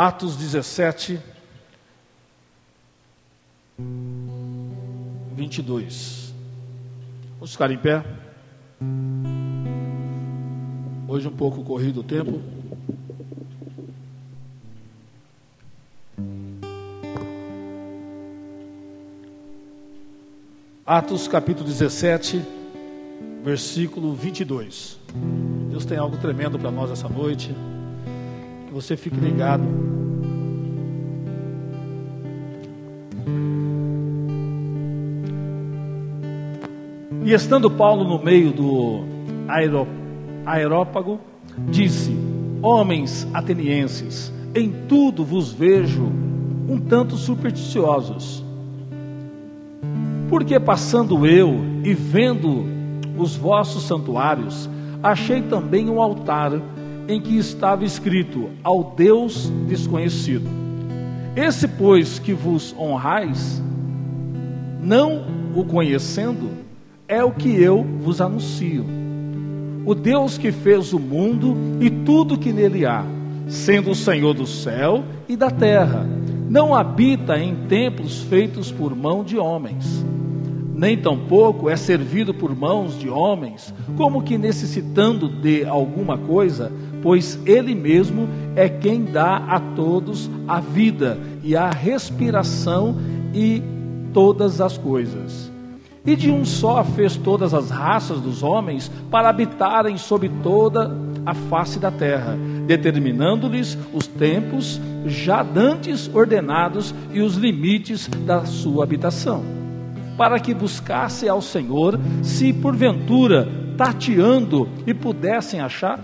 Atos 17, 22. Vamos ficar em pé. Hoje um pouco corrido o tempo. Atos capítulo 17, versículo 22. Deus tem algo tremendo para nós essa noite. Que você fique ligado. E estando Paulo no meio do Areópago, disse: homens atenienses, em tudo vos vejo um tanto supersticiosos. Porque passando eu e vendo os vossos santuários, achei também um altar em que estava escrito: ao Deus desconhecido. Esse, pois, que vos honrais, não o conhecendo, é o que eu vos anuncio. O Deus que fez o mundo e tudo que nele há, sendo o Senhor do céu e da terra, não habita em templos feitos por mão de homens, nem tampouco é servido por mãos de homens, como que necessitando de alguma coisa, pois Ele mesmo é quem dá a todos a vida e a respiração e todas as coisas. E de um só fez todas as raças dos homens para habitarem sobre toda a face da terra, determinando-lhes os tempos já dantes ordenados e os limites da sua habitação, para que buscasse ao Senhor, se porventura tateando e pudessem achar,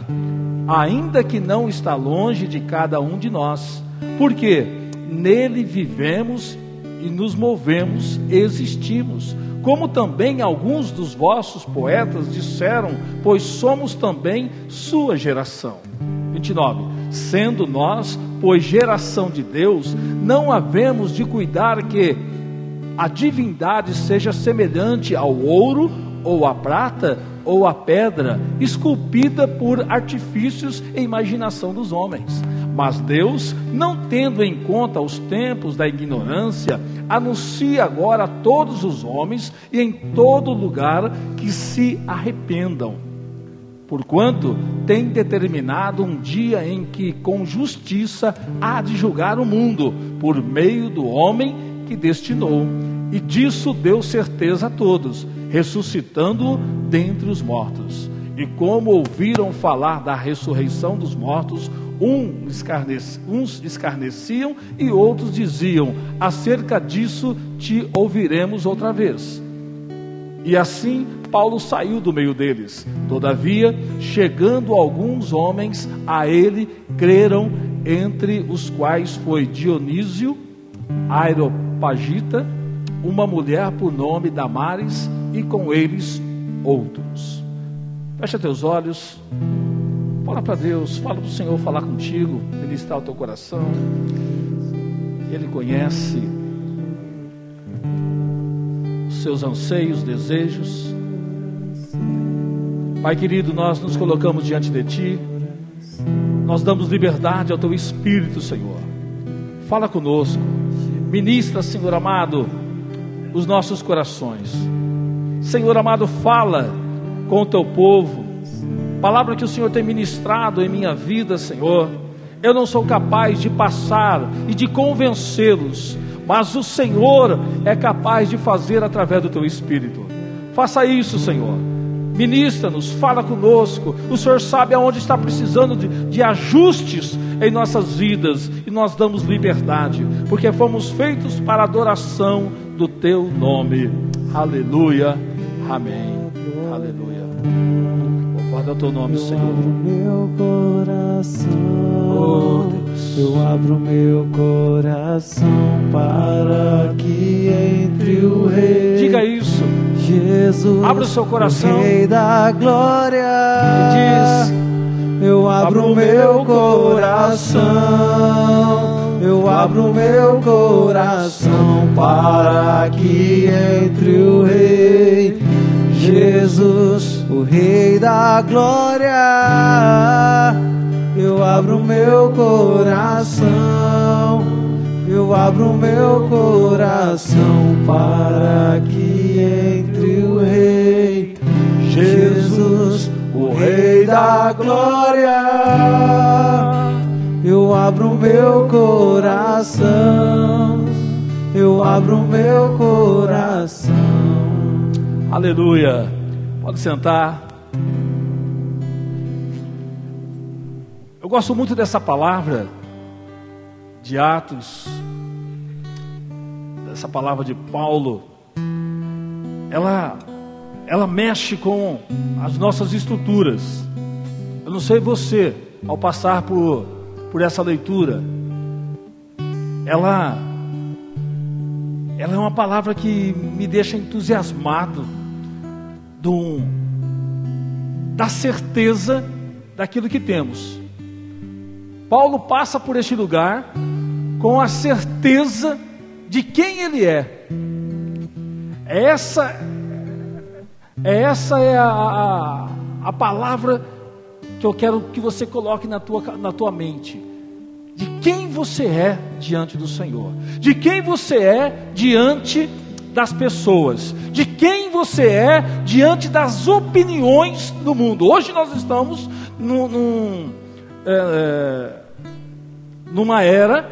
ainda que não está longe de cada um de nós, porque nele vivemos e nos movemos, existimos, como também alguns dos vossos poetas disseram, pois somos também sua geração. 29. Sendo nós, pois geração de Deus, não havemos de cuidar que a divindade seja semelhante ao ouro, ou à prata, ou à pedra, esculpida por artifícios e imaginação dos homens. Mas Deus, não tendo em conta os tempos da ignorância, anuncia agora a todos os homens e em todo lugar que se arrependam, porquanto tem determinado um dia em que com justiça há de julgar o mundo, por meio do homem que destinou, e disso deu certeza a todos, ressuscitando-o dentre os mortos. E como ouviram falar da ressurreição dos mortos, uns escarneciam e outros diziam: acerca disso te ouviremos outra vez. E assim Paulo saiu do meio deles. Todavia, chegando alguns homens a ele, creram, entre os quais foi Dionísio, Areopagita, uma mulher por nome Damares, e com eles outros. Fecha teus olhos, fala para Deus, fala para o Senhor falar contigo, ministrar o teu coração. Ele conhece os seus anseios, desejos. Pai querido, nós nos colocamos diante de Ti, nós damos liberdade ao Teu Espírito, Senhor. Fala conosco, ministra, Senhor amado, os nossos corações. Senhor amado, fala com o Teu povo, palavra que o Senhor tem ministrado em minha vida, Senhor. Eu não sou capaz de passar e de convencê-los, mas o Senhor é capaz de fazer através do Teu Espírito. Faça isso, Senhor. Ministra-nos, fala conosco. O Senhor sabe aonde está precisando de ajustes em nossas vidas, e nós damos liberdade, porque fomos feitos para a adoração do Teu nome. Aleluia, amém, aleluia. Guarda o Teu nome, Senhor. Meu coração, Oh Deus, eu abro meu coração para que entre o Rei. diga isso. Jesus, Abra o seu coração o Rei da glória. e diz: eu abro meu coração, eu abro meu coração para que entre o Rei Jesus, o Rei da glória. eu abro meu coração, eu abro meu coração para que entre o Rei Jesus, o Rei da Glória. Eu abro meu coração, eu abro meu coração. Aleluia. Pode sentar. Eu gosto muito dessa palavra de Atos, dessa palavra de Paulo. Ela mexe com as nossas estruturas. Eu não sei você, ao passar por essa leitura, ela é uma palavra que me deixa entusiasmado da certeza daquilo que temos. Paulo passa por este lugar com a certeza de quem ele é. Essa é a palavra que eu quero que você coloque na tua mente. De quem você é diante do Senhor, de quem você é diante das pessoas, de quem você é diante das opiniões do mundo. Hoje nós estamos numa era,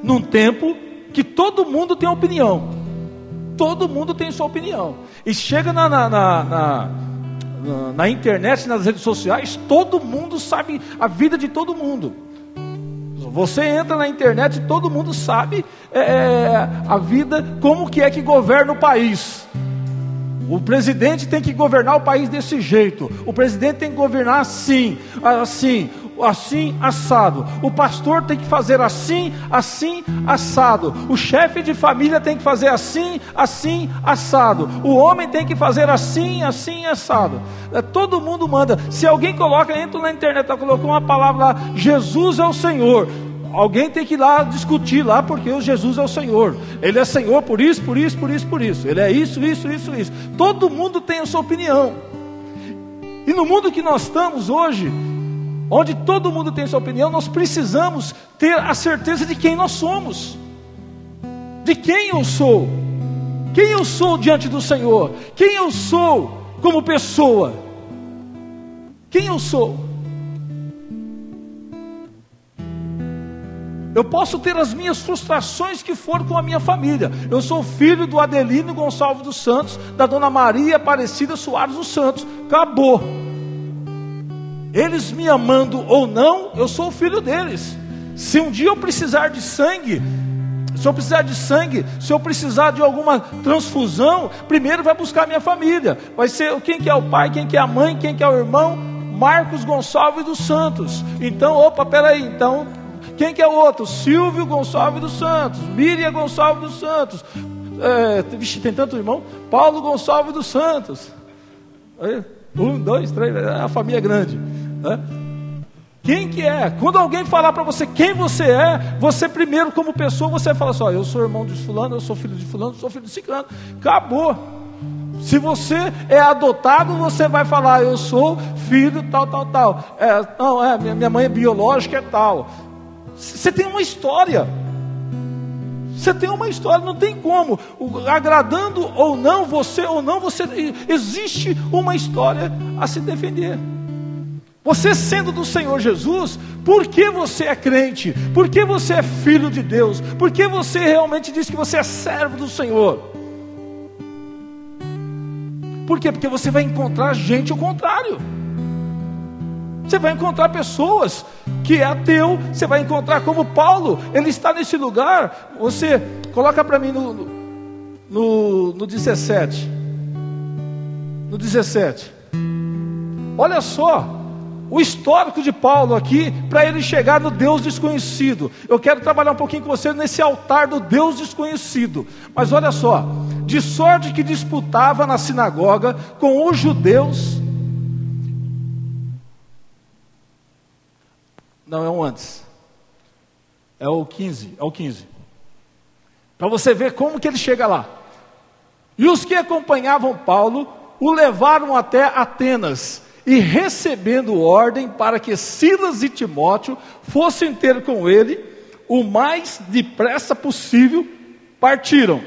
num tempo que todo mundo tem opinião, todo mundo tem sua opinião, e chega na internet, nas redes sociais, todo mundo sabe a vida de todo mundo. Você entra na internet e todo mundo sabe a vida, como que é que governa o país. O presidente tem que governar o país desse jeito, o presidente tem que governar assim, assado. O pastor tem que fazer assim, assado. O chefe de família tem que fazer assim, assado. O homem tem que fazer assim, assado. Todo mundo manda. Se alguém entra na internet, colocou uma palavra lá, Jesus é o Senhor. Alguém tem que ir lá discutir lá, porque o Jesus é o Senhor. Ele é Senhor por isso. Ele é isso. Todo mundo tem a sua opinião. E no mundo que nós estamos hoje, onde todo mundo tem sua opinião, nós precisamos ter a certeza de quem nós somos, de quem eu sou diante do Senhor, quem eu sou como pessoa, quem eu sou. Eu posso ter as minhas frustrações que for com a minha família. Eu sou filho do Adelino Gonçalves dos Santos, da Dona Maria Aparecida Soares dos Santos. Acabou. Eles me amando ou não, eu sou o filho deles. Se um dia eu precisar de sangue, se eu precisar de alguma transfusão, primeiro vai buscar minha família. Vai ser quem que é o pai, quem que é a mãe, quem que é o irmão? Marcos Gonçalves dos Santos. Então, quem que é o outro? Silvio Gonçalves dos Santos, Miriam Gonçalves dos Santos, tem tanto irmão, Paulo Gonçalves dos Santos. 1, 2, 3, a família é grande, né? Quem que é? Quando alguém falar para você quem você é, você primeiro como pessoa, você fala assim, eu sou irmão de fulano, eu sou filho de fulano, eu sou filho de ciclano. Acabou. Se você é adotado, você vai falar, eu sou filho tal. Minha mãe é biológica, é tal. Você tem uma história. Não tem como. Agradando ou não, você existe uma história a se defender. Você sendo do Senhor Jesus, por que você é crente? Por que você é filho de Deus? Por que você realmente diz que você é servo do Senhor? Por quê? Porque você vai encontrar gente ao contrário. Você vai encontrar pessoas que é ateu. Você vai encontrar como Paulo. Ele está nesse lugar. Você coloca para mim no 17. No 17. Olha só o histórico de Paulo aqui, para ele chegar no Deus desconhecido. Eu quero trabalhar um pouquinho com você nesse altar do Deus desconhecido. Mas olha só, de sorte que disputava na sinagoga com os judeus. Não, é um antes. É o 15. Para você ver como que ele chega lá. E os que acompanhavam Paulo o levaram até Atenas e recebendo ordem para que Silas e Timóteo fossem ter com ele, o mais depressa possível, partiram.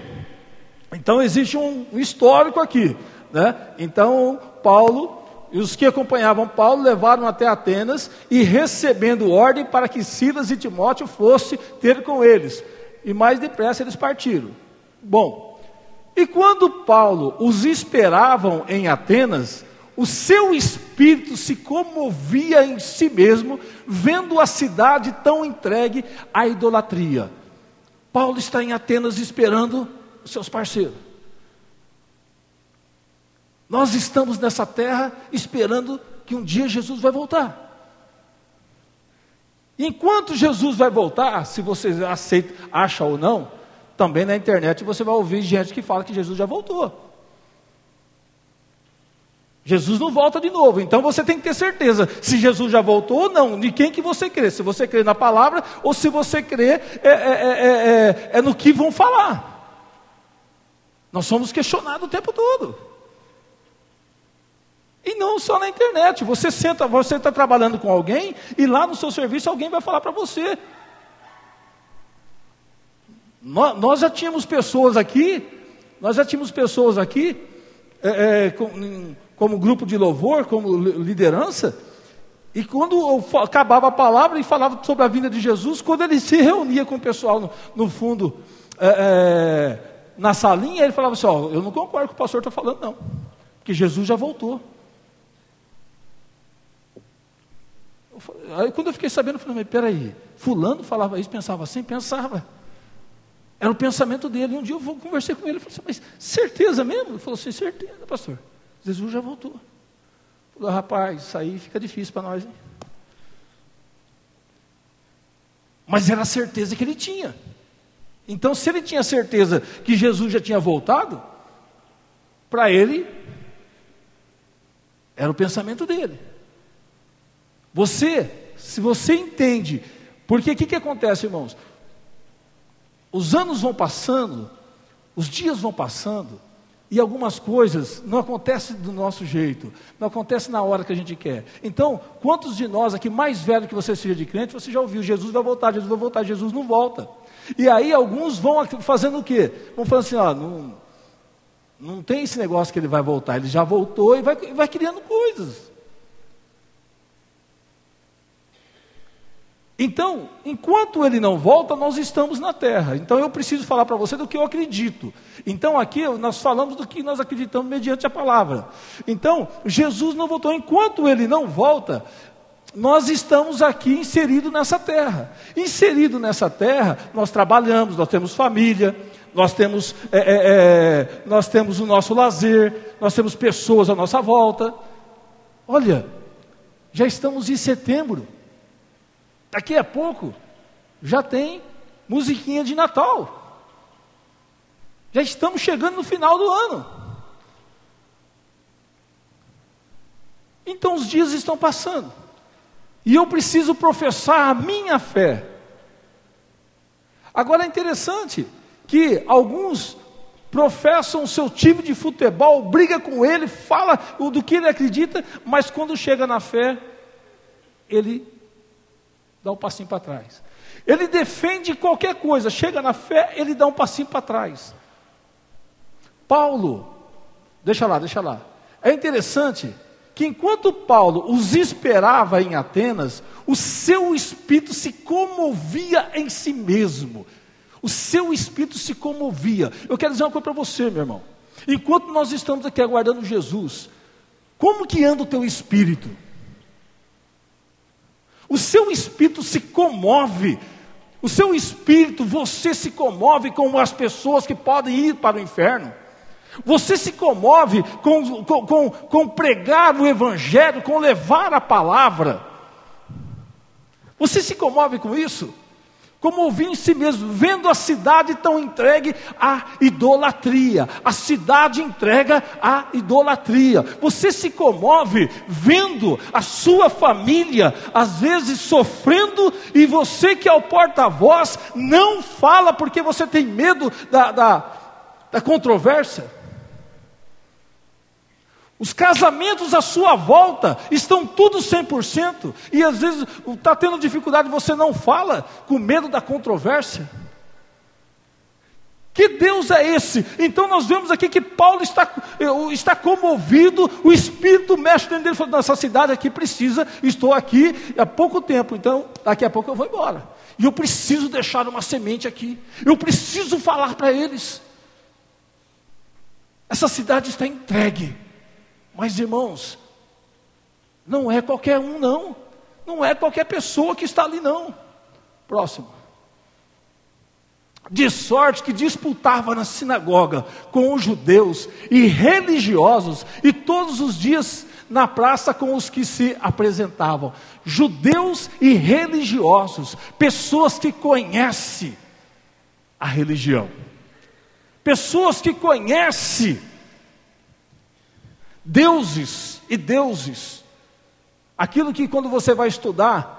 Então existe um histórico aqui, né? Então Paulo e os que acompanhavam Paulo levaram até Atenas e recebendo ordem para que Silas e Timóteo fossem ter com eles, e mais depressa eles partiram. Bom, e quando Paulo os esperavam em Atenas, o seu espírito se comovia em si mesmo, vendo a cidade tão entregue à idolatria. Paulo está em Atenas esperando os seus parceiros. Nós estamos nessa terra esperando que um dia Jesus vai voltar. Enquanto Jesus vai voltar, se você acha ou não, também na internet você vai ouvir gente que fala que Jesus já voltou. Jesus não volta de novo, então você tem que ter certeza se Jesus já voltou ou não, de quem que você crê, se você crê na palavra ou se você crê no que vão falar. Nós somos questionados o tempo todo. E não só na internet, você está trabalhando com alguém e lá no seu serviço alguém vai falar para você. Nós já tínhamos pessoas aqui, como grupo de louvor, como liderança, e quando acabava a palavra e falava sobre a vinda de Jesus, quando ele se reunia com o pessoal no fundo, na salinha, ele falava assim, eu não concordo com o que o pastor está falando não, porque Jesus já voltou. Aí quando eu fiquei sabendo, eu falei, mas peraí, fulano falava isso, pensava assim? Pensava. Era o pensamento dele. Um dia eu conversei com ele, falei assim, mas certeza mesmo? Ele falou assim, certeza, pastor, Jesus já voltou. Eu falei, rapaz, isso aí fica difícil para nós, hein? Mas era a certeza que ele tinha. Então, se ele tinha certeza que Jesus já tinha voltado, para ele, era o pensamento dele. Se você entende, porque o que acontece, irmãos? Os anos vão passando, os dias vão passando, e algumas coisas não acontecem do nosso jeito, não acontecem na hora que a gente quer. Então, quantos de nós aqui, mais velho que você seja de crente, você já ouviu, Jesus vai voltar, Jesus não volta. E aí alguns vão fazendo o quê? Vão falando assim, não tem esse negócio que ele vai voltar, ele já voltou e vai criando coisas. Então, enquanto ele não volta, nós estamos na terra. Então eu preciso falar para você do que eu acredito. Então aqui nós falamos do que nós acreditamos mediante a palavra. Então, Jesus não voltou. Enquanto ele não volta, nós estamos aqui inseridos nessa terra. Inserido nessa terra, nós trabalhamos, nós temos família, nós temos o nosso lazer, nós temos pessoas à nossa volta. Olha, já estamos em setembro. Daqui a pouco, já tem musiquinha de Natal. Já estamos chegando no final do ano. Então os dias estão passando. E eu preciso professar a minha fé. Agora é interessante que alguns professam o seu time de futebol, briga com ele, fala do que ele acredita, mas quando chega na fé, ele dá um passinho para trás. Ele defende qualquer coisa, chega na fé, ele dá um passinho para trás. Paulo, deixa lá. É interessante que enquanto Paulo os esperava em Atenas, o seu espírito se comovia em si mesmo. O seu espírito se comovia. Eu quero dizer uma coisa para você, meu irmão. Enquanto nós estamos aqui aguardando Jesus, como que anda o teu espírito? O seu espírito se comove, o seu espírito, você se comove com as pessoas que podem ir para o inferno. Você se comove com pregar o evangelho, com levar a palavra. Você se comove com isso? Comover em si mesmo, vendo a cidade tão entregue à idolatria. A cidade entrega à idolatria. Você se comove vendo a sua família, às vezes sofrendo, e você que é o porta-voz, não fala porque você tem medo da controvérsia. Os casamentos à sua volta estão tudo 100%. E às vezes está tendo dificuldade, você não fala, com medo da controvérsia. Que Deus é esse? Então nós vemos aqui que Paulo está comovido, o Espírito mexe dentro dele, falando, nossa cidade aqui precisa, estou aqui há pouco tempo, então daqui a pouco eu vou embora. E eu preciso deixar uma semente aqui, eu preciso falar para eles. Essa cidade está entregue. Mas irmãos, não é qualquer um não, não é qualquer pessoa que está ali não. Próximo. De sorte que disputava na sinagoga com os judeus e religiosos, e todos os dias na praça com os que se apresentavam. Judeus e religiosos, pessoas que conhecem a religião, pessoas que conhecem deuses e deuses, aquilo que quando você vai estudar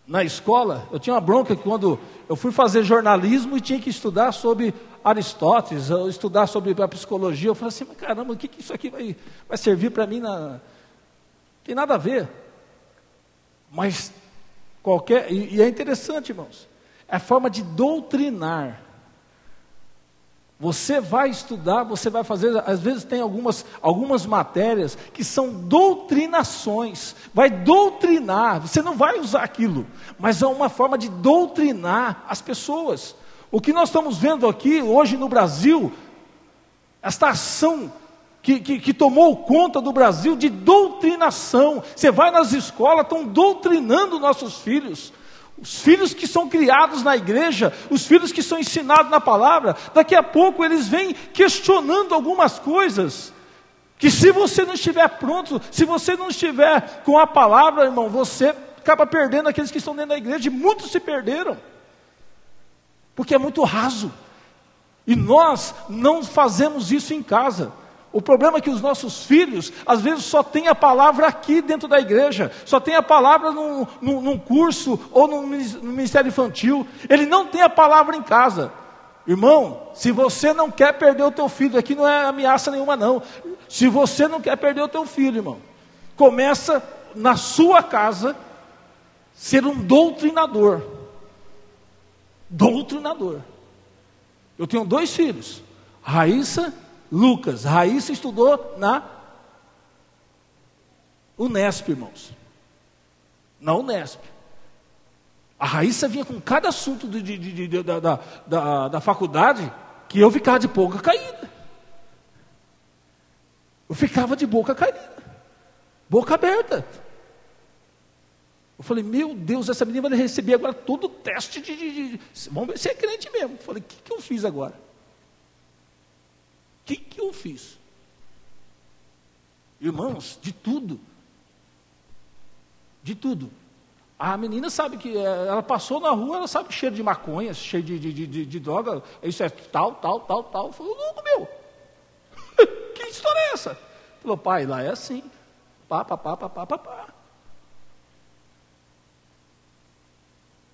na escola, eu tinha uma bronca que quando eu fui fazer jornalismo e tinha que estudar sobre Aristóteles, ou estudar sobre a psicologia, eu falei assim, mas caramba, o que isso aqui vai servir para mim? Tem nada a ver. Mas e é interessante, irmãos, é a forma de doutrinar. Você vai estudar, você vai fazer, às vezes tem algumas matérias que são doutrinações, vai doutrinar, você não vai usar aquilo, mas é uma forma de doutrinar as pessoas. O que nós estamos vendo aqui hoje no Brasil, esta ação que tomou conta do Brasil de doutrinação. Você vai nas escolas, estão doutrinando nossos filhos. Os filhos que são criados na igreja, os filhos que são ensinados na palavra, daqui a pouco eles vêm questionando algumas coisas, que se você não estiver pronto, se você não estiver com a palavra, irmão, você acaba perdendo aqueles que estão dentro da igreja, e muitos se perderam, porque é muito raso, e nós não fazemos isso em casa. O problema é que os nossos filhos, às vezes, só tem a palavra aqui dentro da igreja, só tem a palavra num curso ou no ministério infantil, ele não tem a palavra em casa. Irmão, se você não quer perder o teu filho, aqui não é ameaça nenhuma não, se você não quer perder o teu filho, irmão, começa na sua casa, ser um doutrinador. Doutrinador. Eu tenho 2 filhos, Raíssa, Lucas. Raíssa estudou na Unesp, irmãos. Na Unesp. A Raíssa vinha com cada assunto da faculdade que eu ficava de boca caída. Eu ficava de boca caída. Boca aberta. Eu falei, meu Deus, essa menina vai receber agora todo o teste Vamos ver se é crente mesmo. Eu falei, o que eu fiz agora? O que eu fiz? Irmãos, de tudo. De tudo. A menina sabe que ela passou na rua, ela sabe que cheiro de maconha, cheiro de droga, isso é tal. Eu falei, louco meu, que história é essa? Falou, pai, lá é assim, pá.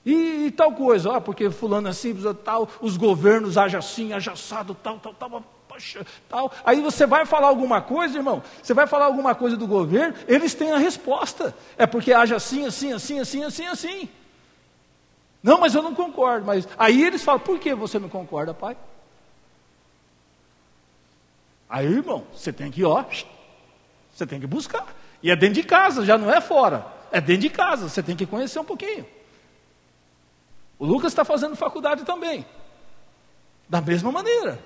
E tal coisa, porque fulano é simples, tal, os governos agem assim, agem assado, tal. Aí você vai falar alguma coisa, irmão, você vai falar alguma coisa do governo, eles têm a resposta, é porque age assim. Não, mas eu não concordo, mas aí eles falam, por que você não concorda, pai? Aí, irmão, você tem que você tem que buscar, e é dentro de casa, já não é fora, é dentro de casa, você tem que conhecer um pouquinho. O Lucas está fazendo faculdade também, da mesma maneira.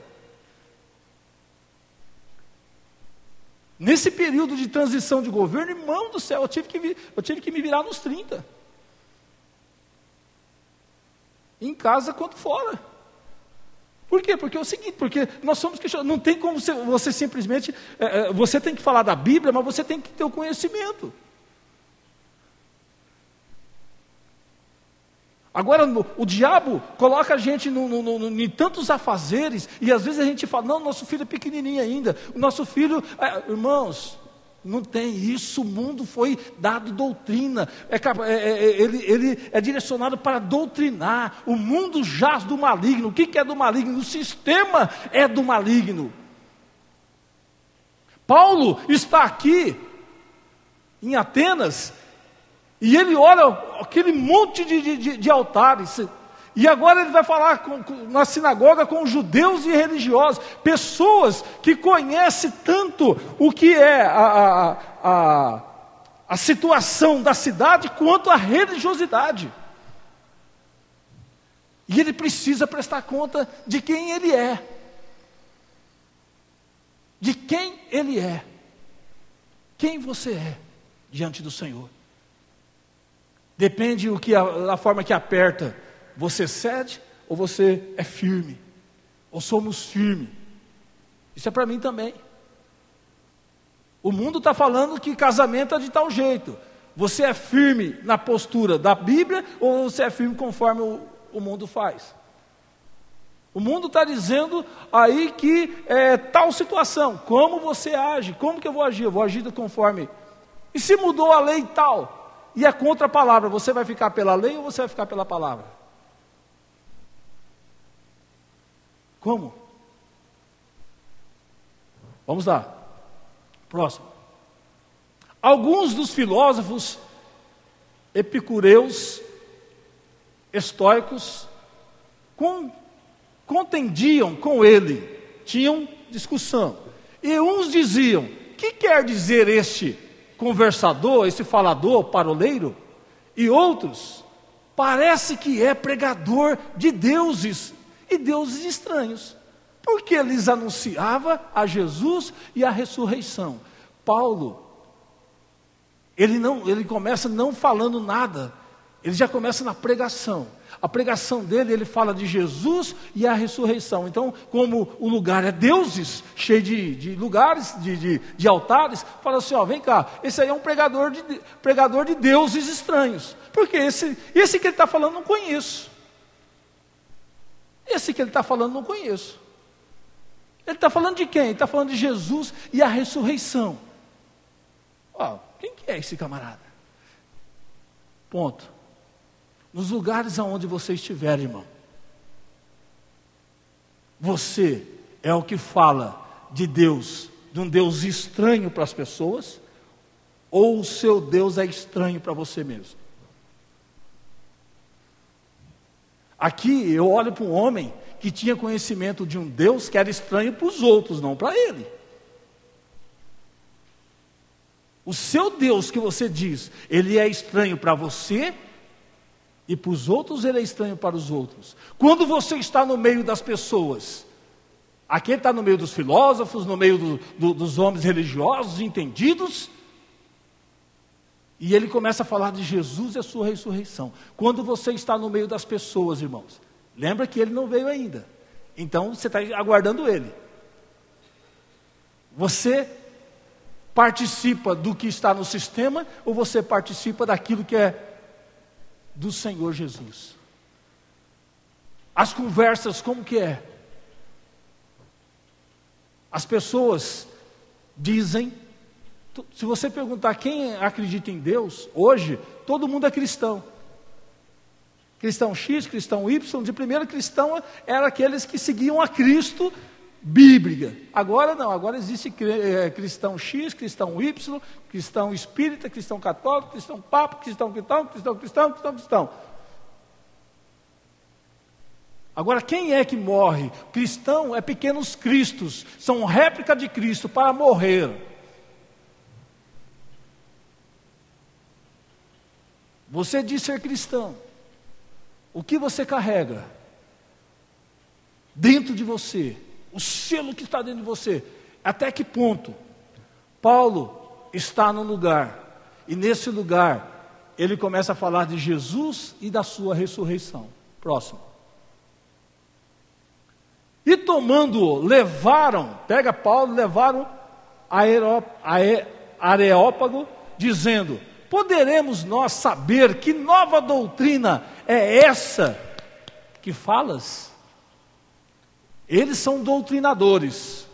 Nesse período de transição de governo, irmão do céu, eu tive que me virar nos 30. Em casa quanto fora. Por quê? Porque é o seguinte, porque nós somos questionados, não tem como você simplesmente, você tem que falar da Bíblia, mas você tem que ter o conhecimento. Agora, o diabo coloca a gente em tantos afazeres, e às vezes a gente fala, não, nosso filho é pequenininho ainda, o nosso filho, irmãos, não tem isso, o mundo foi dado doutrina, ele é direcionado para doutrinar, o mundo jaz do maligno. O que é do maligno? O sistema é do maligno. Paulo está aqui em Atenas e ele olha aquele monte de altares. E agora ele vai falar na sinagoga com judeus e religiosos, pessoas que conhecem tanto o que é a situação da cidade quanto a religiosidade. E ele precisa prestar conta de quem ele é. De quem ele é. Quem você é diante do Senhor. Depende da forma que aperta. Você cede ou você é firme? Ou somos firmes? Isso é para mim também. O mundo está falando que casamento é de tal jeito. Você é firme na postura da Bíblia ou você é firme conforme o mundo faz? O mundo está dizendo aí que é tal situação. Como você age? Como que eu vou agir? Eu vou agir conforme. E se mudou a lei tal e é contra a palavra, você vai ficar pela lei ou você vai ficar pela palavra? Como? Vamos lá. Próximo. Alguns dos filósofos epicureus, estoicos, contendiam com ele, tinham discussão. E uns diziam: que quer dizer este conversador, este falador, paroleiro? E outros: parece que é pregador de deuses e deuses estranhos, porque lhes anunciava a Jesus e a ressurreição. Paulo, ele começa não falando nada, ele já começa na pregação. A pregação dele, ele fala de Jesus e a ressurreição. Então, como o lugar é deuses, cheio de lugares, de altares, fala assim, ó, vem cá, esse aí é um pregador de deuses estranhos, porque esse que ele está falando não conheço. Esse que ele está falando não conheço. Ele está falando de quem? Ele está falando de Jesus e a ressurreição. Ó, quem que é esse camarada? Ponto. Nos lugares aonde você estiver, irmão, você é o que fala de Deus, de um Deus estranho para as pessoas, ou o seu Deus é estranho para você mesmo? Aqui eu olho para um homem que tinha conhecimento de um Deus que era estranho para os outros, não para ele. O seu Deus que você diz, ele é estranho para você, e para os outros ele é estranho para os outros. Quando você está no meio das pessoas, aqui ele está no meio dos filósofos, no meio dos homens religiosos, entendidos, e ele começa a falar de Jesus e a sua ressurreição. Quando você está no meio das pessoas, irmãos, lembra que ele não veio ainda, então você está aguardando ele. Você participa do que está no sistema, ou você participa daquilo que é do Senhor Jesus? As conversas, como que é? As pessoas dizem, se você perguntar quem acredita em Deus, hoje, todo mundo é cristão. Cristão X, cristão Y, de primeiro cristão eram aqueles que seguiam a Cristo bíblica. Agora não, agora existe cristão X, cristão Y, cristão espírita, cristão católico, cristão papa, cristão. Agora quem é que morre? Cristão é pequenos cristos, são réplica de Cristo para morrer. Você diz ser cristão. O que você carrega dentro de você? O selo que está dentro de você. Até que ponto? Paulo está num lugar. E nesse lugar, ele começa a falar de Jesus e da sua ressurreição. Próximo. E tomando-o, levaram, pega Paulo, levaram a Areópago, dizendo: poderemos nós saber que nova doutrina é essa que falas? Eles são doutrinadores.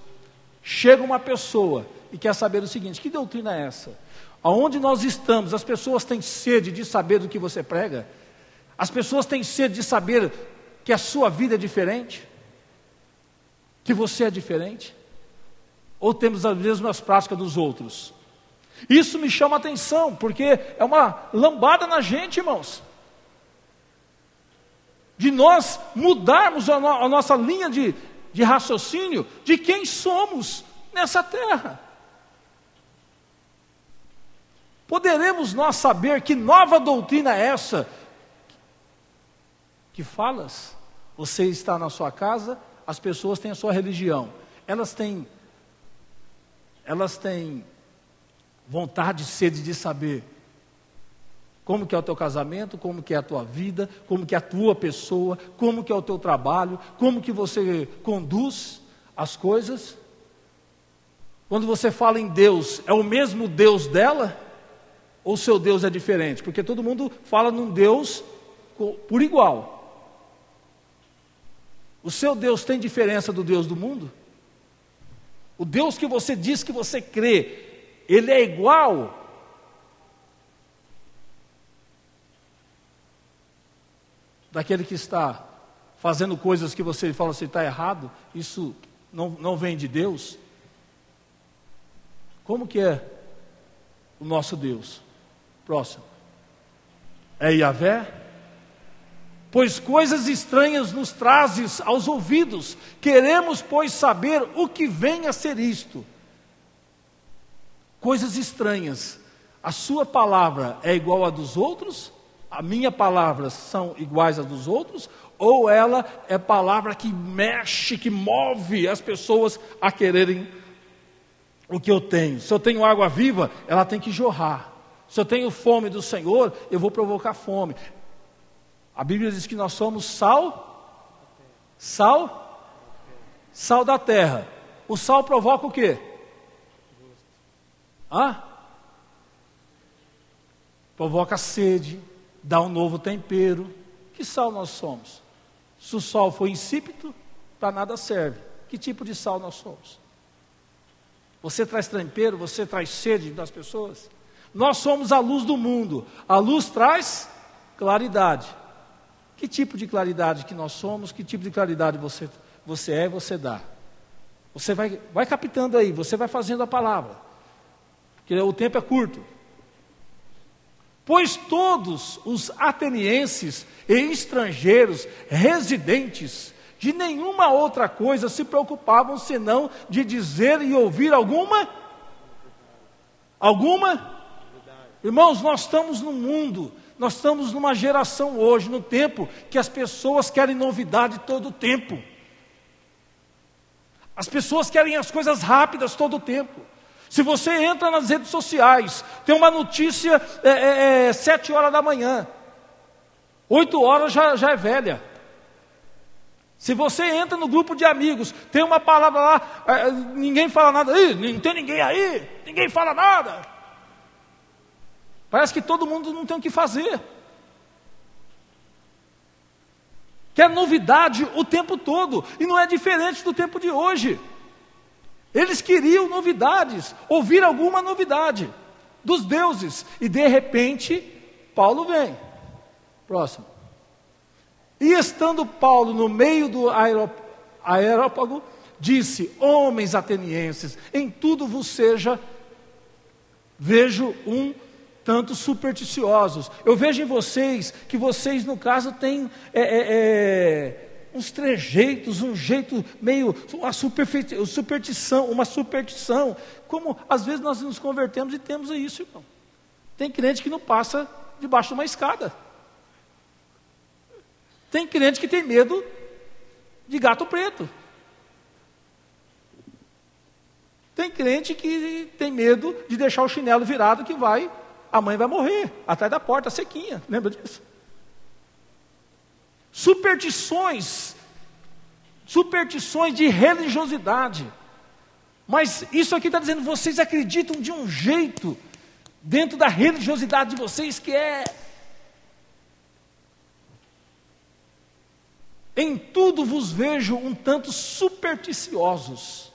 Chega uma pessoa e quer saber o seguinte: que doutrina é essa? Aonde nós estamos, as pessoas têm sede de saber do que você prega? As pessoas têm sede de saber que a sua vida é diferente? Que você é diferente? Ou temos as mesmas práticas dos outros? Isso me chama a atenção, porque é uma lambada na gente, irmãos. De nós mudarmos a nossa linha de raciocínio de quem somos nessa terra. Poderemos nós saber que nova doutrina é essa? Que falas? Você está na sua casa, as pessoas têm a sua religião. Elas têm vontade e sede de saber como que é o teu casamento, como que é a tua vida, como que é a tua pessoa, como que é o teu trabalho, como que você conduz as coisas. Quando você fala em Deus, é o mesmo Deus dela? Ou seu Deus é diferente? Porque todo mundo fala num Deus por igual. O seu Deus tem diferença do Deus do mundo? O Deus que você diz que você crê, ele é igual daquele que está fazendo coisas que você fala assim, está errado, isso não vem de Deus? Como que é o nosso Deus? Próximo. É Yahvé? Pois coisas estranhas nos trazes aos ouvidos, queremos, pois, saber o que vem a ser isto. Coisas estranhas. A sua palavra é igual à dos outros? A minha palavra são iguais às dos outros? Ou ela é palavra que mexe, que move as pessoas a quererem o que eu tenho? Se eu tenho água viva, ela tem que jorrar. Se eu tenho fome do Senhor, eu vou provocar fome. A Bíblia diz que nós somos sal da terra. O sal provoca o quê? Provoca sede, dá um novo tempero. Que sal nós somos? Se o sal for insípido, para nada serve. Que tipo de sal nós somos? Você traz tempero, você traz sede das pessoas? Nós somos a luz do mundo. A luz traz claridade. Que tipo de claridade que nós somos? Que tipo de claridade você é e você dá? Você vai captando aí, você vai fazendo a palavra. Porque o tempo é curto. Pois todos os atenienses e estrangeiros residentes de nenhuma outra coisa se preocupavam senão de dizer e ouvir alguma? Irmãos, nós estamos no mundo, nós estamos numa geração hoje, no tempo que as pessoas querem novidade todo o tempo. As pessoas querem as coisas rápidas todo o tempo. Se você entra nas redes sociais, tem uma notícia 7 horas da manhã, 8 horas já é velha. Se você entra no grupo de amigos, tem uma palavra lá, ninguém fala nada, não tem ninguém aí, ninguém fala nada. Parece que todo mundo não tem o que fazer. Quer novidade o tempo todo, e não é diferente do tempo de hoje. Eles queriam novidades, ouvir alguma novidade dos deuses, e de repente, Paulo vem. Próximo. E estando Paulo no meio do aerópago, disse: homens atenienses, em tudo vos vejo um tanto supersticiosos. Eu vejo em vocês, que vocês no caso têm uns trejeitos, um jeito meio, uma superstição, como às vezes nós nos convertemos e temos isso, irmão. Tem crente que não passa debaixo de uma escada. Tem crente que tem medo de gato preto. Tem crente que tem medo de deixar o chinelo virado, que a mãe vai morrer atrás da porta, sequinha. Lembra disso? Superstições de religiosidade. Mas isso aqui está dizendo, vocês acreditam de um jeito dentro da religiosidade de vocês que é... Em tudo vos vejo um tanto supersticiosos.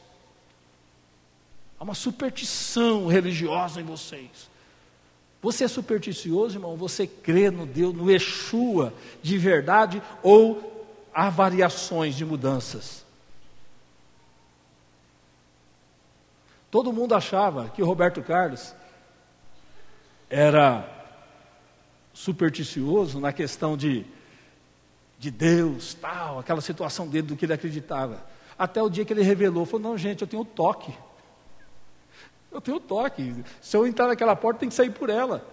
Há uma superstição religiosa em vocês. Você é supersticioso, irmão? Você crê no Deus, no Yeshua de verdade, ou há variações de mudanças? Todo mundo achava que o Roberto Carlos era supersticioso na questão de Deus, tal, aquela situação dele, do que ele acreditava. Até o dia que ele revelou, falou, não gente, eu tenho toque. Eu tenho toque. Se eu entrar naquela porta, tem que sair por ela.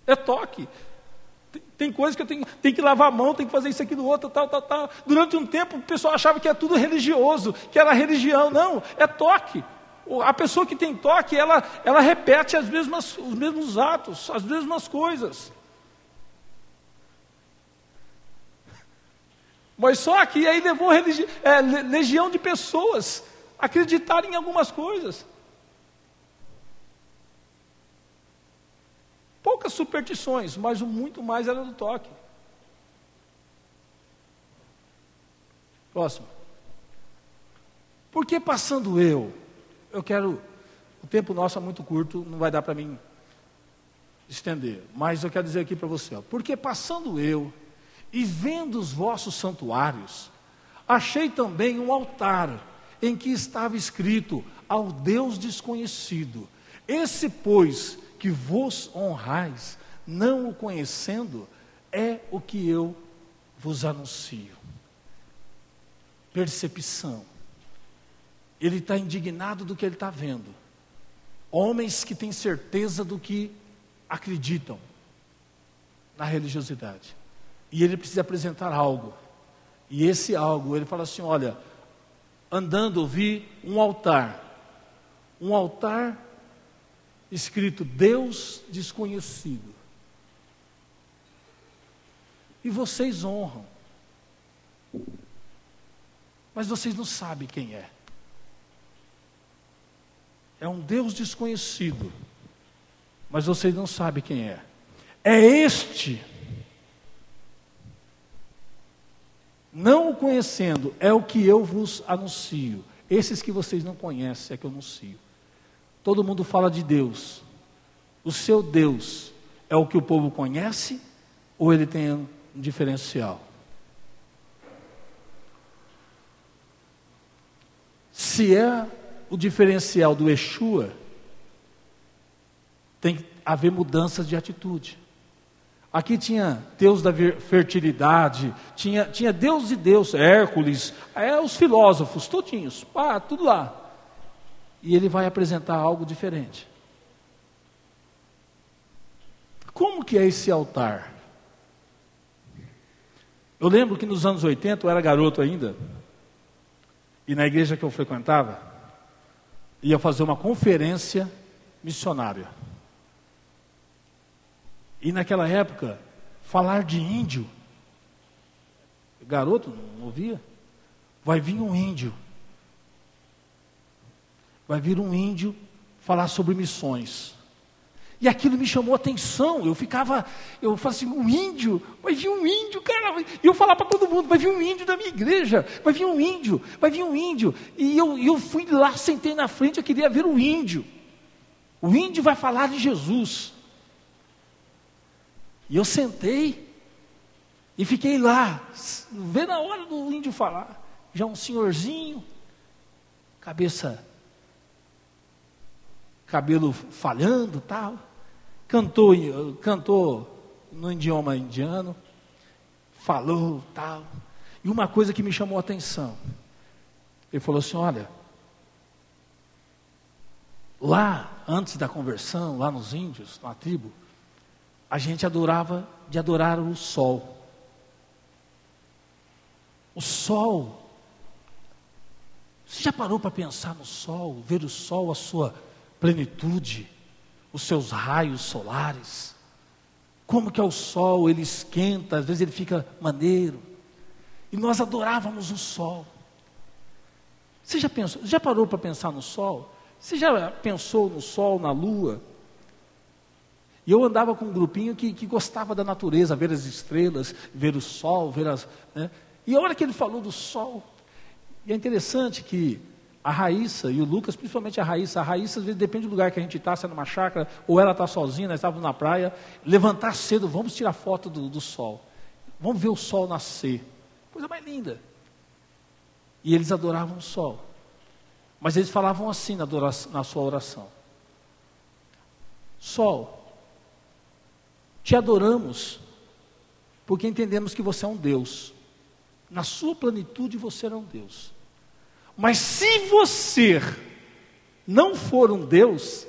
É toque. Tem coisa que eu tenho que lavar a mão, tem que fazer isso, aquilo, outro, tal. Durante um tempo, o pessoal achava que é tudo religioso, que era religião. Não, é toque. A pessoa que tem toque, ela repete os mesmos atos, as mesmas coisas. Mas só que aí levou legião de pessoas a acreditarem em algumas coisas. Poucas superstições, mas o muito mais era do toque. Próximo. Por que passando eu quero, o tempo nosso é muito curto, não vai dar para mim estender, mas eu quero dizer aqui para você, porque passando eu e vendo os vossos santuários, achei também um altar em que estava escrito ao Deus desconhecido. Esse, pois, que vos honrais, não o conhecendo, é o que eu vos anuncio. Percepção. Ele está indignado do que ele está vendo. Homens que têm certeza do que acreditam na religiosidade. E ele precisa apresentar algo. E esse algo, ele fala assim, olha, andando eu vi um altar escrito Deus desconhecido. E vocês honram. Mas vocês não sabem quem é. É um Deus desconhecido. Mas vocês não sabem quem é. É este. Não o conhecendo, é o que eu vos anuncio. Esses que vocês não conhecem é que eu anuncio. Todo mundo fala de Deus. O seu Deus é o que o povo conhece ou ele tem um diferencial? Se é o diferencial do Yeshua, tem que haver mudanças de atitude. Aqui tinha Deus da fertilidade, tinha Deus e Deus, Hércules, os filósofos, todinhos, tudo lá. E ele vai apresentar algo diferente. Como que é esse altar? Eu lembro que nos anos 80, eu era garoto ainda, e na igreja que eu frequentava, ia fazer uma conferência missionária. E naquela época, falar de índio, garoto, não ouvia? Vai vir um índio. Vai vir um índio falar sobre missões. E aquilo me chamou a atenção. Eu falava assim, um índio? Vai vir um índio, cara. E eu falava para todo mundo, vai vir um índio da minha igreja. Vai vir um índio. E eu fui lá, sentei na frente, eu queria ver o índio. O índio vai falar de Jesus. E eu sentei e fiquei lá, vendo a hora do índio falar. Já um senhorzinho, cabelo falhando, tal. Cantou no idioma indiano, falou, tal. E uma coisa que me chamou a atenção, ele falou assim, olha, lá, antes da conversão, lá nos índios, na tribo, a gente adorar o sol. O sol. Você já parou para pensar no sol, ver o sol, a sua plenitude, os seus raios solares? Como que é o sol, ele esquenta, às vezes ele fica maneiro. E nós adorávamos o sol. Você já parou para pensar no sol? Você já pensou no sol, na lua? E eu andava com um grupinho que gostava da natureza, ver as estrelas, ver o sol, né? E a hora que ele falou do sol, e é interessante que a Raíssa e o Lucas, principalmente a Raíssa às vezes depende do lugar que a gente está, se é numa chácara, ou ela está sozinha, nós estávamos na praia, levantar cedo, vamos tirar foto do sol, vamos ver o sol nascer, coisa mais linda. E eles adoravam o sol. Mas eles falavam assim na sua oração: Sol, te adoramos, porque entendemos que você é um Deus. Na sua plenitude você era um Deus. Mas se você não for um Deus,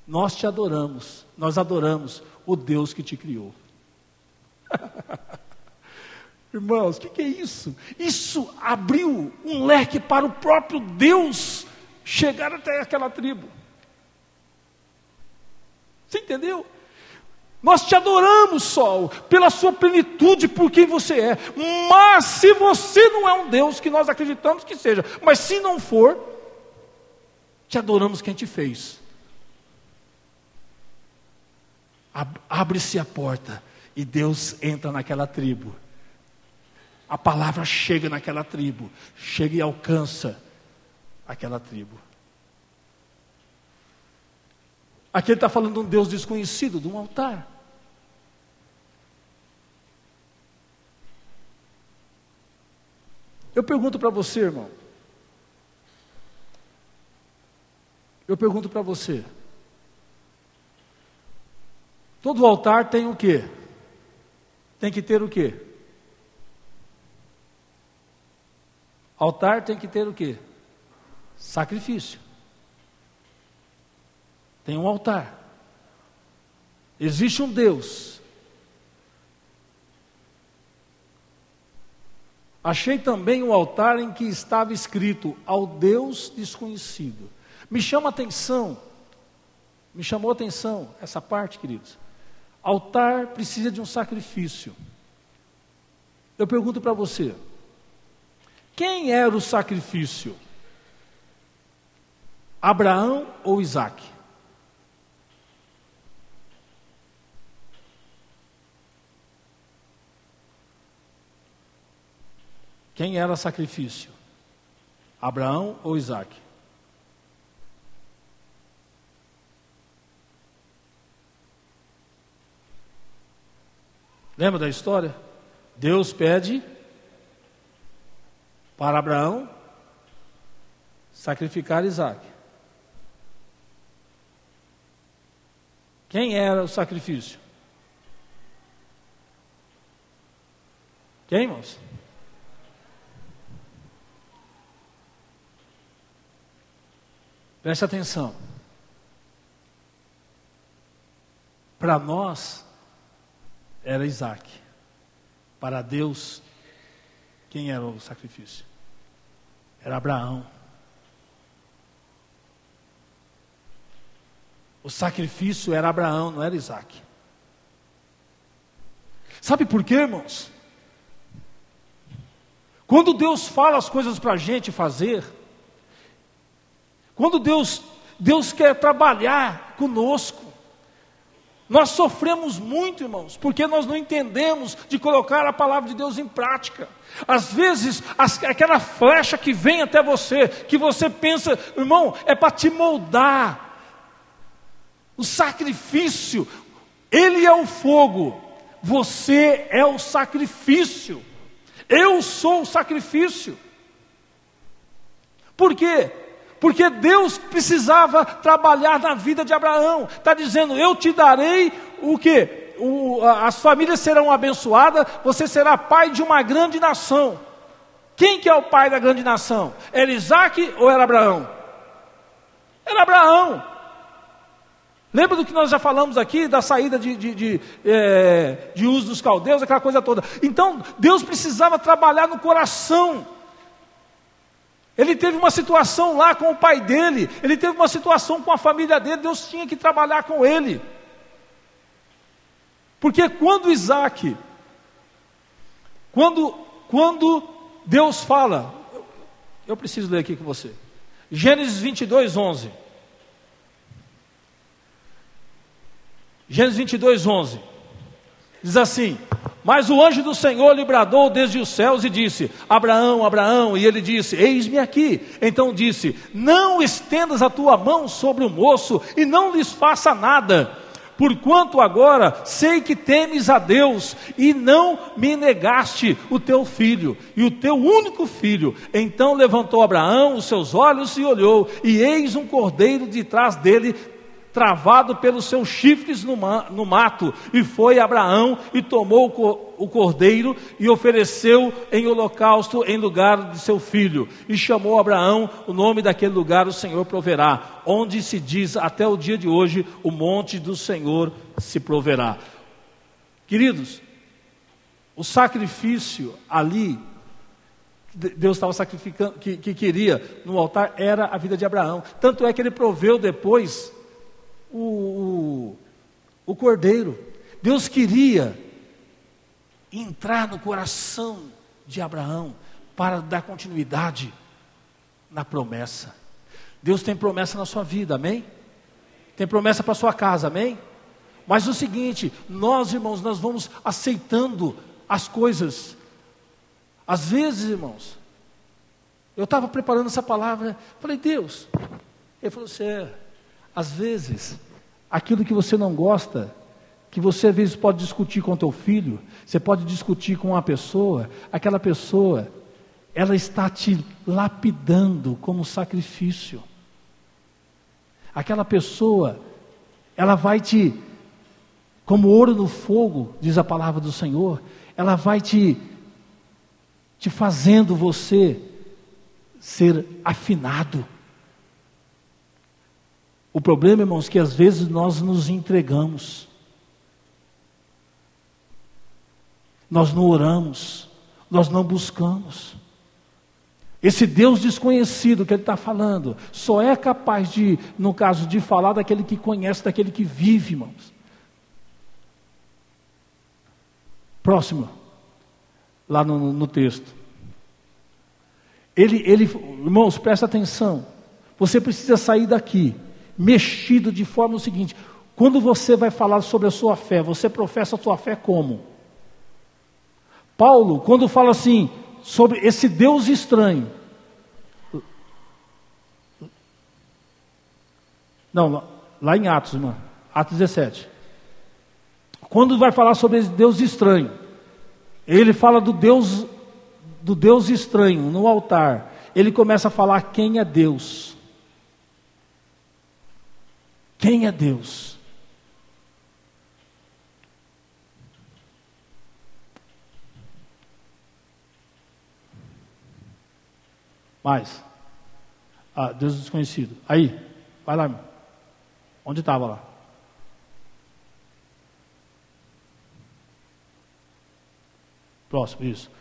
nós te adoramos. Nós adoramos o Deus que te criou. Irmãos, o que é isso? Isso abriu um leque para o próprio Deus chegar até aquela tribo. Você entendeu? Nós te adoramos, Sol, pela sua plenitude, por quem você é. Mas se você não é um Deus que nós acreditamos que seja, mas se não for, te adoramos quem te fez. Abre-se a porta e Deus entra naquela tribo. A palavra chega naquela tribo, chega e alcança aquela tribo. Aqui ele está falando de um Deus desconhecido, de um altar. Eu pergunto para você, irmão. Eu pergunto para você. Todo altar tem o quê? Tem que ter o quê? Altar tem que ter o quê? Sacrifício. Tem um altar. Existe um Deus. Achei também um altar em que estava escrito: ao Deus desconhecido. Me chamou a atenção essa parte, queridos. Altar precisa de um sacrifício. Eu pergunto para você: quem era o sacrifício? Abraão ou Isaque? Quem era o sacrifício? Abraão ou Isaque? Lembra da história? Deus pede para Abraão sacrificar Isaque. Quem era o sacrifício? Quem, irmãos? Preste atenção. Para nós, era Isaque. Para Deus, quem era o sacrifício? Era Abraão. O sacrifício era Abraão, não era Isaque. Sabe por quê, irmãos? Quando Deus fala as coisas para a gente fazer, quando Deus quer trabalhar conosco, nós sofremos muito, irmãos, porque nós não entendemos de colocar a palavra de Deus em prática. Às vezes, aquela flecha que vem até você, que você pensa, irmão, é para te moldar. O sacrifício, ele é o fogo, você é o sacrifício. Eu sou o sacrifício. Por quê? Porque Deus precisava trabalhar na vida de Abraão. Está dizendo: eu te darei o quê? As famílias serão abençoadas, você será pai de uma grande nação. Quem que é o pai da grande nação? Era Isaque ou era Abraão? Era Abraão. Lembra do que nós já falamos aqui, da saída de Uz dos caldeus, aquela coisa toda. Então, Deus precisava trabalhar no coração. Ele teve uma situação lá com o pai dele, ele teve uma situação com a família dele, Deus tinha que trabalhar com ele. Porque quando Isaque, quando Deus fala, eu preciso ler aqui com você, Gênesis 22, 11. Gênesis 22, 11. Diz assim: mas o anjo do Senhor lhe bradou desde os céus e disse: Abraão, Abraão. E ele disse: eis-me aqui. Então disse: não estendas a tua mão sobre o moço e não lhes faça nada, porquanto agora sei que temes a Deus, e não me negaste o teu filho, e o teu único filho. Então levantou Abraão os seus olhos e olhou, e eis um cordeiro de trás dele, travado pelos seus chifres no mato. E foi Abraão e tomou o cordeiro e ofereceu em holocausto em lugar de seu filho. E chamou Abraão o nome daquele lugar: o Senhor proverá, onde se diz até o dia de hoje: o monte do Senhor se proverá. Queridos, o sacrifício ali, Deus estava sacrificando, que queria no altar, era a vida de Abraão. Tanto é que ele proveu depois o cordeiro. Deus queria entrar no coração de Abraão para dar continuidade na promessa. Deus tem promessa na sua vida, amém? Tem promessa para a sua casa, amém? Mas é o seguinte, nós, irmãos, nós vamos aceitando as coisas. Às vezes, irmãos, eu estava preparando essa palavra, falei: Deus, ele falou assim: às vezes, aquilo que você não gosta, que você às vezes pode discutir com teu filho, você pode discutir com uma pessoa, aquela pessoa, ela está te lapidando como sacrifício. Aquela pessoa, ela vai te, como ouro no fogo, diz a palavra do Senhor, ela vai te fazendo você ser afinado. O problema, irmãos, é que às vezes nós nos entregamos, nós não oramos, nós não buscamos. Esse Deus desconhecido que ele está falando, só é capaz de, no caso, de falar daquele que conhece, daquele que vive, irmãos. Próximo, lá no texto. Irmãos, presta atenção, você precisa sair daqui mexido de forma o seguinte: quando você vai falar sobre a sua fé, você professa a sua fé como? Paulo, quando fala assim, sobre esse Deus estranho, não, lá em Atos, irmão, Atos 17, quando vai falar sobre esse Deus estranho, ele fala do Deus estranho no altar, ele começa a falar quem é Deus. Quem é Deus? Mais. Deus desconhecido. Aí, vai lá, irmão. Onde estava lá? Próximo, isso.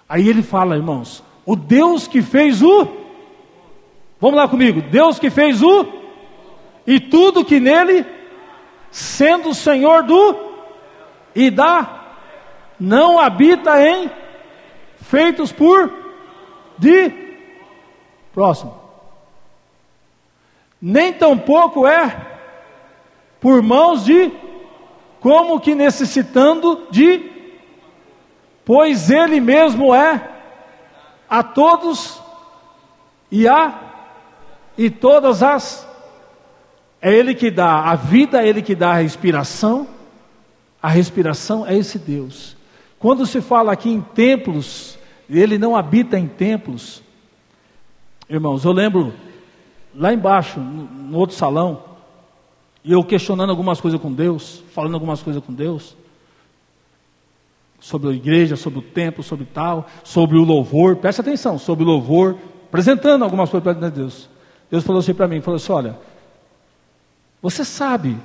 Aí ele fala, irmãos, o Deus que fez vamos lá comigo, Deus que fez e tudo que nele, sendo o Senhor não habita em feitos próximo, nem tampouco é por mãos como que necessitando pois ele mesmo é a todos e todas as. É ele que dá a vida, é ele que dá a respiração é esse Deus. Quando se fala aqui em templos, ele não habita em templos. Irmãos, eu lembro lá embaixo, no outro salão, e eu questionando algumas coisas com Deus, falando algumas coisas com Deus, sobre a igreja, sobre o templo, sobre tal, sobre o louvor, presta atenção, sobre o louvor, apresentando algumas coisas para Deus. Deus falou assim para mim, falou assim: olha, você sabe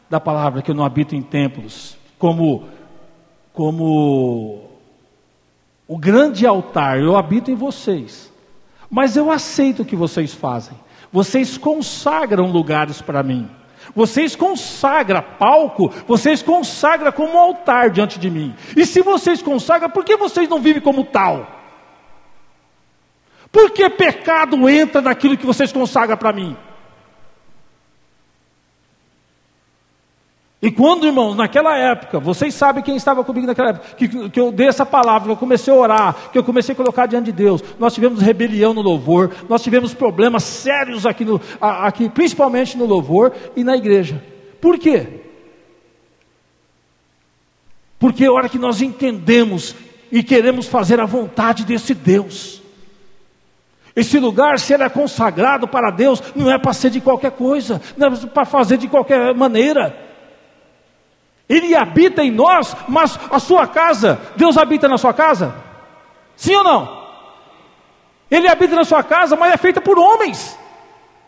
da palavra que eu não habito em templos, como o grande altar, eu habito em vocês, mas eu aceito o que vocês fazem, vocês consagram lugares para mim, vocês consagram palco, vocês consagram como altar diante de mim, e se vocês consagram, por que vocês não vivem como tal? Por que pecado entra naquilo que vocês consagram para mim? E quando, irmãos, naquela época, vocês sabem quem estava comigo naquela época, que eu dei essa palavra, que eu comecei a orar, que eu comecei a colocar diante de Deus, nós tivemos rebelião no louvor, nós tivemos problemas sérios aqui, principalmente no louvor e na igreja. Por quê? Porque a hora que nós entendemos e queremos fazer a vontade desse Deus, esse lugar, se ele é consagrado para Deus, não é para ser de qualquer coisa, não é para fazer de qualquer maneira. Ele habita em nós, mas a sua casa, Deus habita na sua casa? Sim ou não? Ele habita na sua casa, mas é feita por homens.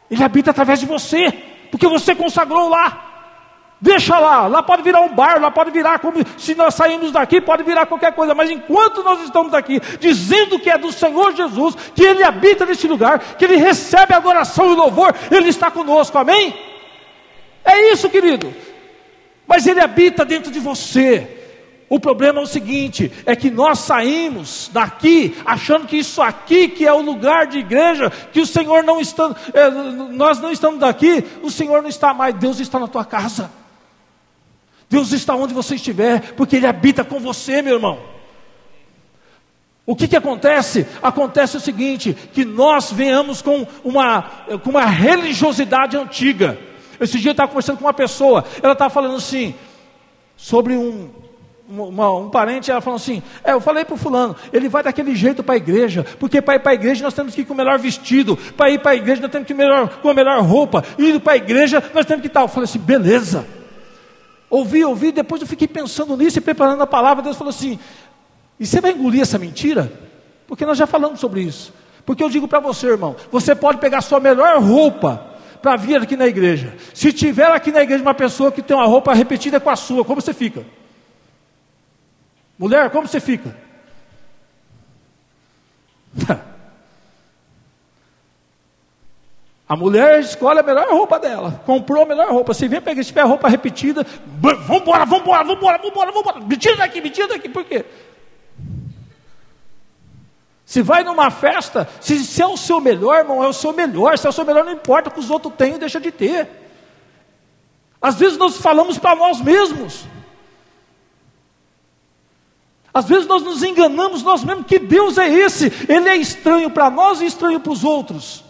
Ele habita através de você, porque você consagrou lá. Deixa lá pode virar um bar, lá pode virar como se nós saímos daqui, pode virar qualquer coisa, mas enquanto nós estamos aqui, dizendo que é do Senhor Jesus, que Ele habita nesse lugar, que Ele recebe a adoração e louvor, Ele está conosco, amém? É isso, querido. Mas Ele habita dentro de você. O problema é o seguinte, é que nós saímos daqui, achando que isso aqui que é o lugar de igreja, que o Senhor não está, nós não estamos daqui, o Senhor não está mais, Deus está na tua casa. Deus está onde você estiver, porque Ele habita com você, meu irmão. O que acontece? Acontece o seguinte, que nós venhamos com uma religiosidade antiga. Esse dia eu estava conversando com uma pessoa, ela estava falando assim, sobre um parente, ela falou assim, eu falei para o fulano, ele vai daquele jeito para a igreja, porque para ir para a igreja nós temos que ir com o melhor vestido, para ir para a igreja nós temos que ir com a melhor roupa, e para a igreja nós temos que ir tal. Eu falei assim, beleza. Ouvi, depois eu fiquei pensando nisso e preparando a palavra. Deus falou assim, e você vai engolir essa mentira? Porque nós já falamos sobre isso. Porque eu digo para você, irmão, você pode pegar a sua melhor roupa para vir aqui na igreja. Se tiver aqui na igreja uma pessoa que tem uma roupa repetida com a sua, como você fica? Mulher, como você fica? A mulher escolhe a melhor roupa dela, comprou a melhor roupa. Se vem pegar, se tiver a roupa repetida, vambora, me tira daqui, por quê? Se vai numa festa, se é o seu melhor, irmão, é o seu melhor. Se é o seu melhor, não importa o que os outros têm ou deixam de ter. Às vezes nós falamos para nós mesmos. Às vezes nós nos enganamos nós mesmos, que Deus é esse? Ele é estranho para nós e estranho para os outros.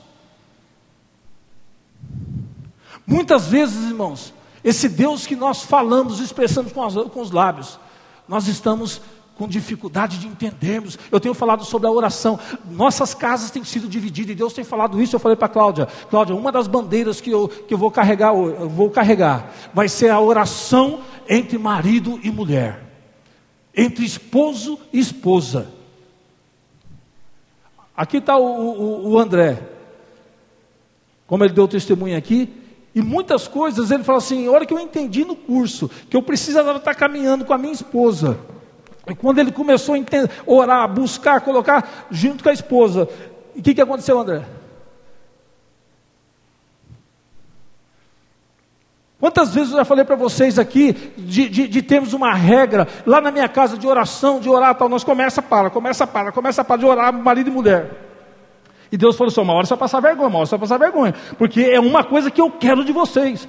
Muitas vezes, irmãos, esse Deus que nós falamos, expressamos com os lábios, nós estamos com dificuldade de entendermos. Eu tenho falado sobre a oração, nossas casas têm sido divididas, e Deus tem falado isso. Eu falei para Cláudia, uma das bandeiras que eu vou carregar, vai ser a oração entre marido e mulher, entre esposo e esposa. Aqui está o André, como ele deu testemunho aqui, e muitas coisas ele fala assim, a hora que eu entendi no curso, que eu precisava estar caminhando com a minha esposa, e quando ele começou a orar, buscar, colocar junto com a esposa, o que aconteceu, André? Quantas vezes eu já falei para vocês aqui, de termos uma regra, lá na minha casa de oração, de orar tal, nós começa para de orar, marido e mulher. E Deus falou assim, uma hora você vai passar vergonha, porque é uma coisa que eu quero de vocês.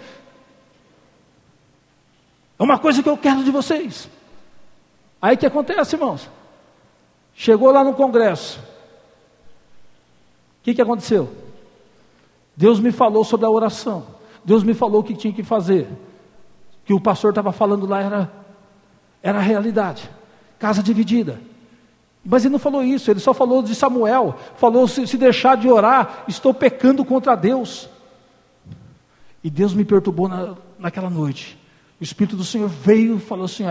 É uma coisa que eu quero de vocês. Aí o que acontece, irmãos? Chegou lá no congresso. O que aconteceu? Deus me falou sobre a oração. Deus me falou o que tinha que fazer. Que o pastor estava falando lá era a realidade. Casa dividida. Mas ele não falou isso, ele só falou de Samuel. Falou, se deixar de orar, estou pecando contra Deus. E Deus me perturbou naquela noite. O Espírito do Senhor veio e falou assim.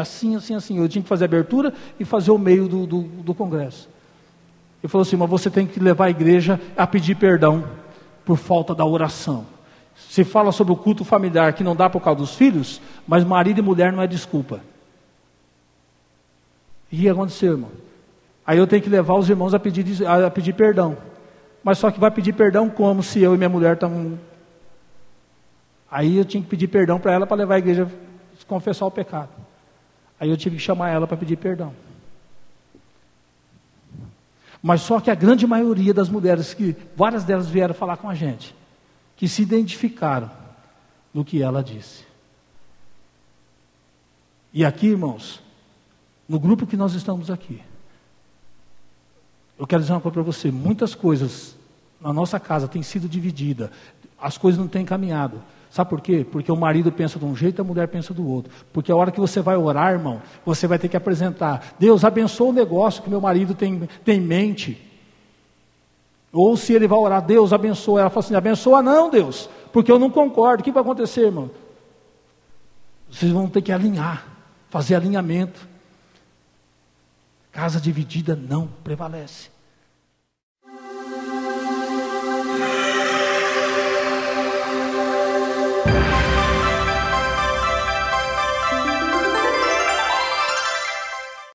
Eu tinha que fazer a abertura e fazer o meio do congresso. Ele falou assim, mas você tem que levar a igreja a pedir perdão por falta da oração. Se fala sobre o culto familiar que não dá por causa dos filhos, mas marido e mulher não é desculpa. E o que aconteceu, irmão? Aí eu tenho que levar os irmãos a pedir perdão. Mas só que vai pedir perdão como se eu e minha mulher estamos... Aí eu tinha que pedir perdão para ela, para levar a igreja a confessar o pecado. Aí eu tive que chamar ela para pedir perdão. Mas só que a grande maioria das mulheres, várias delas vieram falar com a gente, que se identificaram no que ela disse. E aqui, irmãos, no grupo que nós estamos aqui, eu quero dizer uma coisa para você, muitas coisas na nossa casa têm sido divididas, as coisas não têm caminhado, Sabe por quê? Porque o marido pensa de um jeito e a mulher pensa do outro. Porque a hora que você vai orar, irmão, você vai ter que apresentar: Deus, abençoa o negócio que meu marido tem em mente. Ou se ele vai orar: Deus, abençoa. Ela fala assim: abençoa não, Deus, porque eu não concordo. O que vai acontecer, irmão? Vocês vão ter que alinhar, fazer alinhamento. Casa dividida não prevalece.